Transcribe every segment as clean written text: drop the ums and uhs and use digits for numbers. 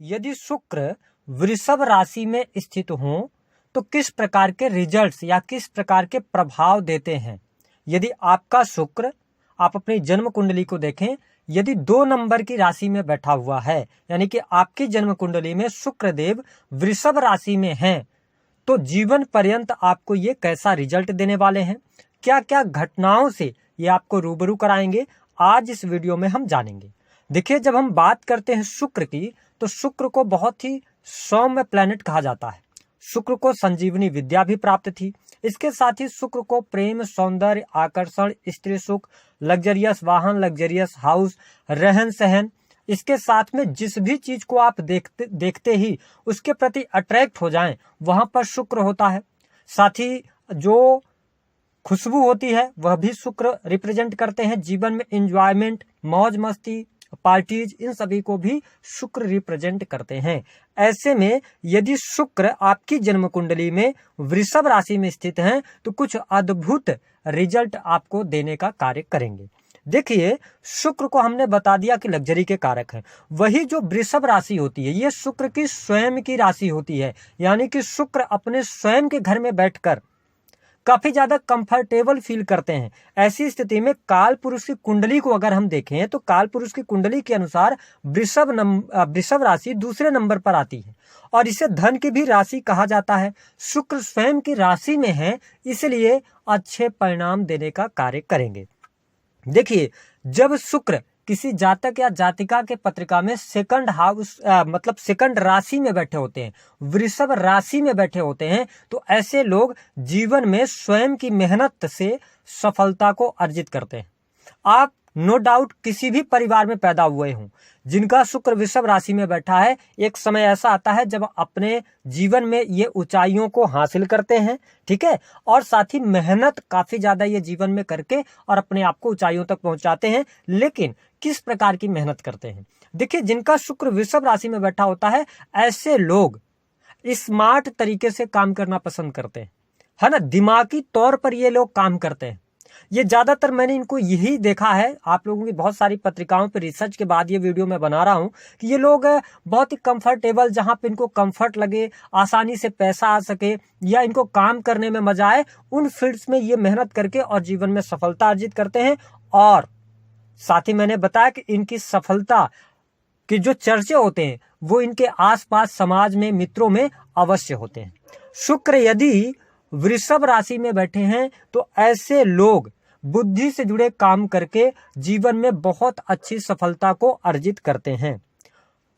यदि शुक्र वृषभ राशि में स्थित हो तो किस प्रकार के रिजल्ट्स या किस प्रकार के प्रभाव देते हैं। यदि आपका शुक्र, आप अपनी जन्म कुंडली को देखें, यदि 2 नंबर की राशि में बैठा हुआ है, यानी कि आपकी जन्म कुंडली में शुक्र देव वृषभ राशि में हैं, तो जीवन पर्यंत आपको ये कैसा रिजल्ट देने वाले हैं, क्या क्या घटनाओं से ये आपको रूबरू कराएंगे, आज इस वीडियो में हम जानेंगे। देखिए, जब हम बात करते हैं शुक्र की, तो शुक्र को बहुत ही सौम्य प्लैनेट कहा जाता है। शुक्र को संजीवनी विद्या भी प्राप्त थी। इसके साथ ही शुक्र को प्रेम, सौंदर्य, आकर्षण, स्त्री सुख, लग्जरियस वाहन, लग्जरियस हाउस, रहन सहन, इसके साथ में जिस भी चीज को आप देखते ही उसके प्रति अट्रैक्ट हो जाएं, वहां पर शुक्र होता है। साथ ही जो खुशबू होती है वह भी शुक्र रिप्रेजेंट करते हैं। जीवन में एंजॉयमेंट, मौज मस्ती, पार्टीज, इन सभी को भी शुक्र रिप्रेजेंट करते हैं। ऐसे में यदि शुक्र आपकी जन्म कुंडली में वृषभ राशि में स्थित हैं, तो कुछ अद्भुत रिजल्ट आपको देने का कार्य करेंगे। देखिए, शुक्र को हमने बता दिया कि लग्जरी के कारक हैं। वही जो वृषभ राशि होती है, ये शुक्र की स्वयं की राशि होती है, यानी कि शुक्र अपने स्वयं के घर में बैठकर काफी ज्यादा कंफर्टेबल फील करते हैं। ऐसी स्थिति में काल पुरुष की कुंडली को अगर हम देखें, तो काल पुरुष की कुंडली के अनुसार वृषभ राशि दूसरे नंबर पर आती है और इसे धन की भी राशि कहा जाता है। शुक्र स्वयं की राशि में है, इसलिए अच्छे परिणाम देने का कार्य करेंगे। देखिए, जब शुक्र किसी जातक या जातिका के पत्रिका में सेकंड हाउस मतलब सेकंड राशि में बैठे होते हैं, वृषभ राशि में बैठे होते हैं, तो ऐसे लोग जीवन में स्वयं की मेहनत से सफलता को अर्जित करते हैं। आप नो डाउट किसी भी परिवार में पैदा हुए हों, जिनका शुक्र वृषभ राशि में बैठा है, एक समय ऐसा आता है जब अपने जीवन में ये ऊंचाइयों को हासिल करते हैं, ठीक है, और साथ ही मेहनत काफी ज्यादा ये जीवन में करके और अपने आप को ऊंचाइयों तक पहुंचाते हैं। लेकिन किस प्रकार की मेहनत करते हैं? देखिए, जिनका शुक्र वृषभ राशि में बैठा होता है, ऐसे लोग स्मार्ट तरीके से काम करना पसंद करते हैं, है ना। दिमागी तौर पर ये लोग काम करते हैं। ये ज्यादातर मैंने इनको यही देखा है, आप लोगों की बहुत सारी पत्रिकाओं पर रिसर्च के बाद ये वीडियो मैं बना रहा हूं कि ये लोग बहुत ही कंफर्टेबल, जहां पे इनको कंफर्ट लगे, आसानी से पैसा आ सके या इनको काम करने में मजा आए, उन फील्ड्स में ये मेहनत करके और जीवन में सफलता अर्जित करते हैं। और साथ ही मैंने बताया कि इनकी सफलता के जो चर्चे होते हैं वो इनके आसपास समाज में, मित्रों में अवश्य होते हैं। शुक्र यदि वृषभ राशि में बैठे हैं, तो ऐसे लोग बुद्धि से जुड़े काम करके जीवन में बहुत अच्छी सफलता को अर्जित करते हैं।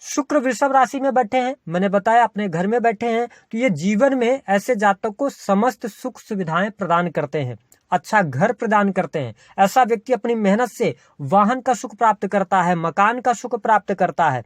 शुक्र वृषभ राशि में बैठे हैं, मैंने बताया अपने घर में बैठे हैं, तो ये जीवन में ऐसे जातक को समस्त सुख सुविधाएं प्रदान करते हैं, अच्छा घर प्रदान करते हैं। ऐसा व्यक्ति अपनी मेहनत से वाहन का सुख प्राप्त करता है, मकान का सुख प्राप्त करता है।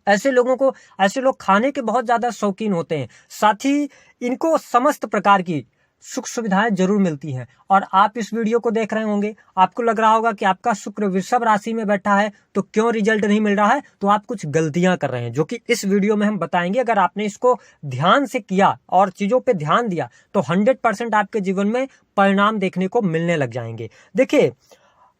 ऐसे लोग खाने के बहुत ज्यादा शौकीन होते हैं। साथ ही इनको समस्त प्रकार की सुख सुविधाएं जरूर मिलती हैं। और आप इस वीडियो को देख रहे होंगे, आपको लग रहा होगा कि आपका शुक्र वृषभ राशि में बैठा है तो क्यों रिजल्ट नहीं मिल रहा है, तो आप कुछ गलतियां कर रहे हैं, जो कि इस वीडियो में हम बताएंगे। अगर आपने इसको ध्यान से किया और चीजों पे ध्यान दिया, तो 100% आपके जीवन में परिणाम देखने को मिलने लग जाएंगे। देखिए,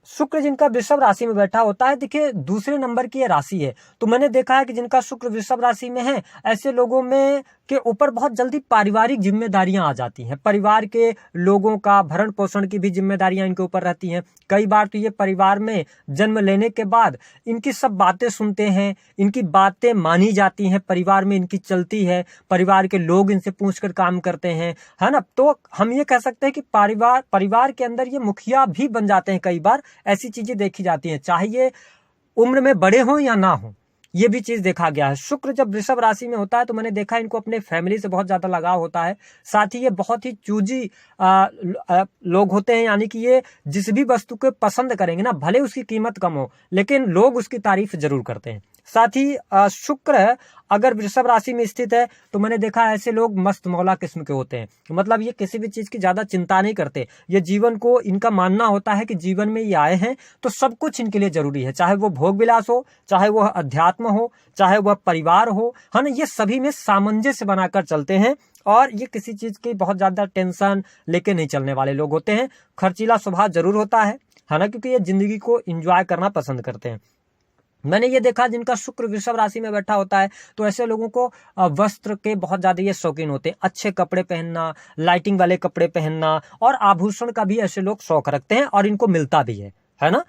शुक्र जिनका वृषभ राशि में बैठा होता है, देखिए दूसरे नंबर की ये राशि है, तो मैंने देखा है कि जिनका शुक्र वृषभ राशि में है, ऐसे लोगों में के ऊपर बहुत जल्दी पारिवारिक जिम्मेदारियां आ जाती हैं। परिवार के लोगों का भरण पोषण की भी जिम्मेदारियां इनके ऊपर रहती हैं। कई बार तो ये परिवार में जन्म लेने के बाद इनकी सब बातें सुनते हैं, इनकी बातें मानी जाती हैं, परिवार में इनकी चलती है, परिवार के लोग इनसे पूछकर काम करते हैं, है ना। तो हम ये कह सकते हैं कि परिवार के अंदर ये मुखिया भी बन जाते हैं। कई बार ऐसी चीजें देखी जाती हैं, चाहे ये उम्र में बड़े हों या ना हों, ये भी चीज देखा गया है। शुक्र जब वृषभ राशि में होता है, तो मैंने देखा इनको अपने फैमिली से बहुत ज्यादा लगाव होता है। साथ ही ये बहुत ही चूजी लोग होते हैं, यानी कि ये जिस भी वस्तु को पसंद करेंगे ना, भले उसकी कीमत कम हो, लेकिन लोग उसकी तारीफ जरूर करते हैं। साथ ही शुक्र अगर वृषभ राशि में स्थित है, तो मैंने देखा ऐसे लोग मस्त मौला किस्म के होते हैं। मतलब ये किसी भी चीज की ज्यादा चिंता नहीं करते। ये जीवन को, इनका मानना होता है कि जीवन में ये आए हैं तो सब कुछ इनके लिए जरूरी है, चाहे वो भोग विलास हो, चाहे वह अध्यात्म हो, चाहे वह परिवार हो, है ना। ये सभी में सामंजस्य बनाकर चलते हैं और ये किसी चीज की बहुत ज्यादा टेंशन लेके नहीं चलने वाले लोग होते हैं। खर्चीला स्वभाव जरूर होता है ना, क्योंकि ये जिंदगी को एंजॉय करना पसंद करते हैं। मैंने ये देखा जिनका शुक्र वृषभ राशि में बैठा होता है तो ऐसे लोगों को वस्त्र के बहुत ज्यादा ये शौकीन होते हैं, अच्छे कपड़े पहनना, लाइटिंग वाले कपड़े पहनना और आभूषण का भी ऐसे लोग शौक रखते हैं और इनको मिलता भी है ना।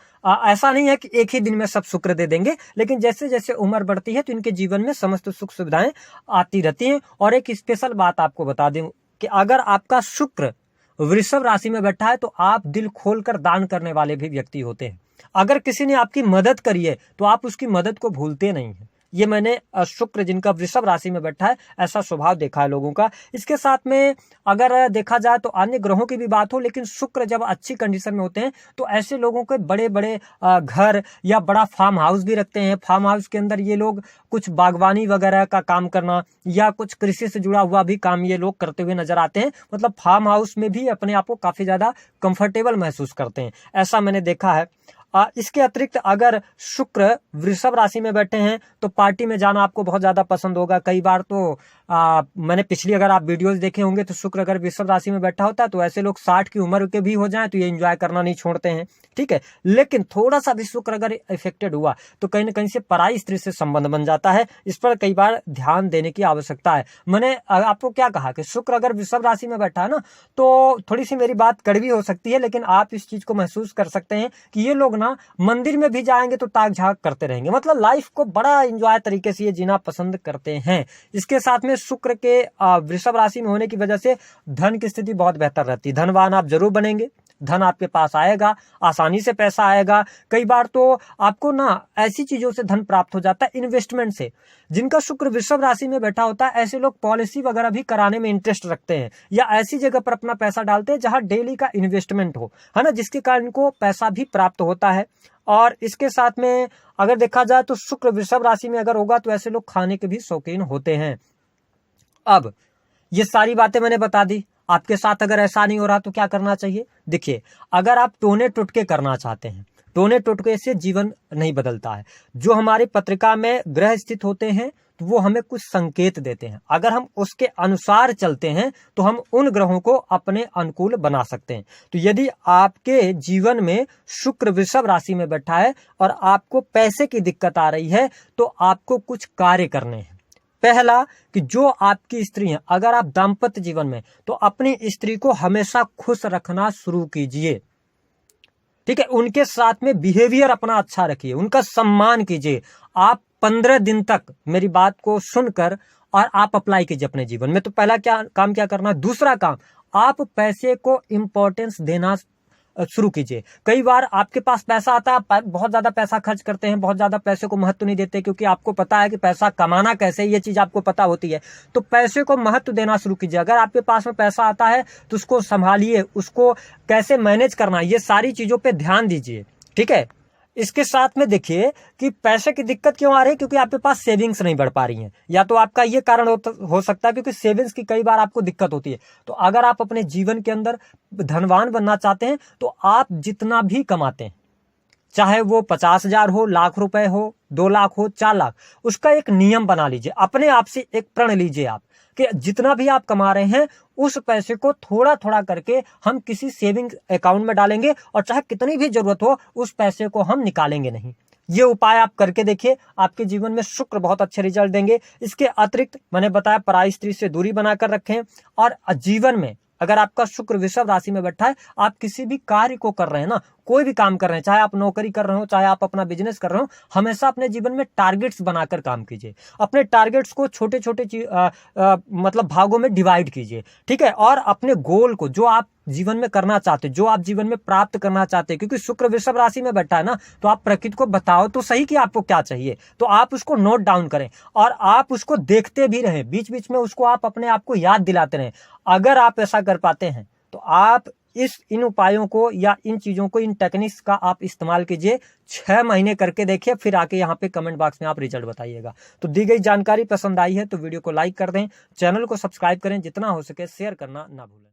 ऐसा नहीं है कि एक ही दिन में सब शुक्र दे देंगे, लेकिन जैसे जैसे उम्र बढ़ती है तो इनके जीवन में समस्त सुख सुविधाएं आती रहती हैं। और एक स्पेशल बात आपको बता दूं कि अगर आपका शुक्र वृषभ राशि में बैठा है तो आप दिल खोलकर दान करने वाले भी व्यक्ति होते हैं। अगर किसी ने आपकी मदद करी है तो आप उसकी मदद को भूलते नहीं हैं। ये मैंने शुक्र जिनका वृषभ राशि में बैठा है ऐसा स्वभाव देखा है लोगों का। इसके साथ में अगर देखा जाए तो अन्य ग्रहों की भी बात हो, लेकिन शुक्र जब अच्छी कंडीशन में होते हैं तो ऐसे लोगों के बड़े बड़े घर या बड़ा फार्म हाउस भी रखते हैं। फार्म हाउस के अंदर ये लोग कुछ बागवानी वगैरह का काम करना या कुछ कृषि से जुड़ा हुआ भी काम ये लोग करते हुए नजर आते हैं। मतलब फार्म हाउस में भी अपने आप को काफी ज्यादा कंफर्टेबल महसूस करते हैं, ऐसा मैंने देखा है। इसके अतिरिक्त अगर शुक्र वृषभ राशि में बैठे हैं तो पार्टी में जाना आपको बहुत ज्यादा पसंद होगा। कई बार तो मैंने पिछली अगर आप वीडियोस देखे होंगे तो शुक्र अगर वृषभ राशि में बैठा होता है तो ऐसे लोग 60 की उम्र के भी हो जाएं तो ये एंजॉय करना नहीं छोड़ते हैं, ठीक है। लेकिन थोड़ा सा भी शुक्र अगर इफेक्टेड हुआ तो कहीं ना कहीं से पराई स्त्री से संबंध बन जाता है। इस पर कई बार ध्यान देने की आवश्यकता है। मैंने आपको क्या कहा कि शुक्र अगर वृषभ राशि में बैठा है ना तो थोड़ी सी मेरी बात कड़वी हो सकती है, लेकिन आप इस चीज को महसूस कर सकते हैं कि ये लोग ना मंदिर में भी जाएंगे तो ताक झाक करते रहेंगे। मतलब लाइफ को बड़ा एंजॉय तरीके से ये जीना पसंद करते हैं। इसके साथ में शुक्र के वृषभ राशि में होने की वजह से धन की स्थिति बहुत बेहतर रहती है। धनवान आप जरूर बनेंगे, धन आपके पास आएगा, आसानी से पैसा आएगा। कई बार तो आपको ना ऐसी चीजों से धन प्राप्त हो जाता है इन्वेस्टमेंट से। जिनका शुक्र वृषभ राशि में बैठा होता है ऐसे लोग पॉलिसी वगैरह भी कराने में इंटरेस्ट रखते हैं या ऐसी जगह पर अपना पैसा डालते हैं जहां डेली का इन्वेस्टमेंट हो, है ना, जिसके कारण इनको पैसा भी प्राप्त होता है। और इसके साथ में अगर देखा जाए तो शुक्र वृषभ राशि में अगर होगा तो ऐसे लोग खाने के भी शौकीन होते हैं। अब ये सारी बातें मैंने बता दी, आपके साथ अगर ऐसा नहीं हो रहा तो क्या करना चाहिए। देखिए, अगर आप टोने टुटके करना चाहते हैं, टोने टुटके से जीवन नहीं बदलता है। जो हमारी पत्रिका में ग्रह स्थित होते हैं तो वो हमें कुछ संकेत देते हैं। अगर हम उसके अनुसार चलते हैं तो हम उन ग्रहों को अपने अनुकूल बना सकते हैं। तो यदि आपके जीवन में शुक्र वृषभ राशि में बैठा है और आपको पैसे की दिक्कत आ रही है तो आपको कुछ कार्य करने हैं। पहला कि जो आपकी स्त्री है, अगर आप दाम्पत्य जीवन में तो अपनी स्त्री को हमेशा खुश रखना शुरू कीजिए, ठीक है। उनके साथ में बिहेवियर अपना अच्छा रखिए, उनका सम्मान कीजिए। आप 15 दिन तक मेरी बात को सुनकर और आप अप्लाई कीजिए अपने जीवन में। तो पहला क्या करना। दूसरा काम, आप पैसे को इंपॉर्टेंस देना शुरू कीजिए। कई बार आपके पास पैसा आता है, आप बहुत ज्यादा पैसा खर्च करते हैं, बहुत ज्यादा पैसे को महत्व नहीं देते क्योंकि आपको पता है कि पैसा कमाना कैसे, ये चीज आपको पता होती है। तो पैसे को महत्व देना शुरू कीजिए। अगर आपके पास में पैसा आता है तो उसको संभालिए, उसको कैसे मैनेज करना, ये सारी चीजों पे ध्यान दीजिए, ठीक है। इसके साथ में देखिए कि पैसे की दिक्कत क्यों आ रही है, क्योंकि आपके पास सेविंग्स नहीं बढ़ पा रही हैं। या तो आपका ये कारण हो सकता है क्योंकि सेविंग्स की कई बार आपको दिक्कत होती है। तो अगर आप अपने जीवन के अंदर धनवान बनना चाहते हैं तो आप जितना भी कमाते हैं, चाहे वो 50,000 हो, लाख रुपए हो, 2 लाख हो, 4 लाख, उसका एक नियम बना लीजिए। अपने आप से एक प्रण लीजिए आप कि जितना भी आप कमा रहे हैं उस पैसे को थोड़ा थोड़ा करके हम किसी सेविंग अकाउंट में डालेंगे और चाहे कितनी भी जरूरत हो उस पैसे को हम निकालेंगे नहीं। ये उपाय आप करके देखिए, आपके जीवन में शुक्र बहुत अच्छे रिजल्ट देंगे। इसके अतिरिक्त मैंने बताया पराई स्त्री से दूरी बनाकर रखें। और जीवन में अगर आपका शुक्र वृषभ राशि में बैठा है, आप किसी भी कार्य को कर रहे हैं ना, कोई भी काम कर रहे हैं, चाहे आप नौकरी कर रहे हो, चाहे आप अपना बिजनेस कर रहे हो, हमेशा अपने जीवन में टारगेट्स बनाकर काम कीजिए। अपने टारगेट्स को छोटे छोटे मतलब भागों में डिवाइड कीजिए, ठीक है। और अपने गोल को, जो आप जीवन में करना चाहते, जो आप जीवन में प्राप्त करना चाहते हैं, क्योंकि शुक्र वृषभ राशि में बैठा है ना, तो आप प्रकृति को बताओ तो सही कि आपको क्या चाहिए, तो आप उसको नोट डाउन करें और आप उसको देखते भी रहें, बीच बीच में उसको आप अपने आप को याद दिलाते रहें। अगर आप ऐसा कर पाते हैं तो आप इन उपायों को या इन चीजों को, इन टेक्निक्स का आप इस्तेमाल कीजिए। 6 महीने करके देखिए, फिर आके यहाँ पे कमेंट बॉक्स में आप रिजल्ट बताइएगा। तो दी गई जानकारी पसंद आई है तो वीडियो को लाइक कर दें, चैनल को सब्सक्राइब करें, जितना हो सके शेयर करना ना भूलें।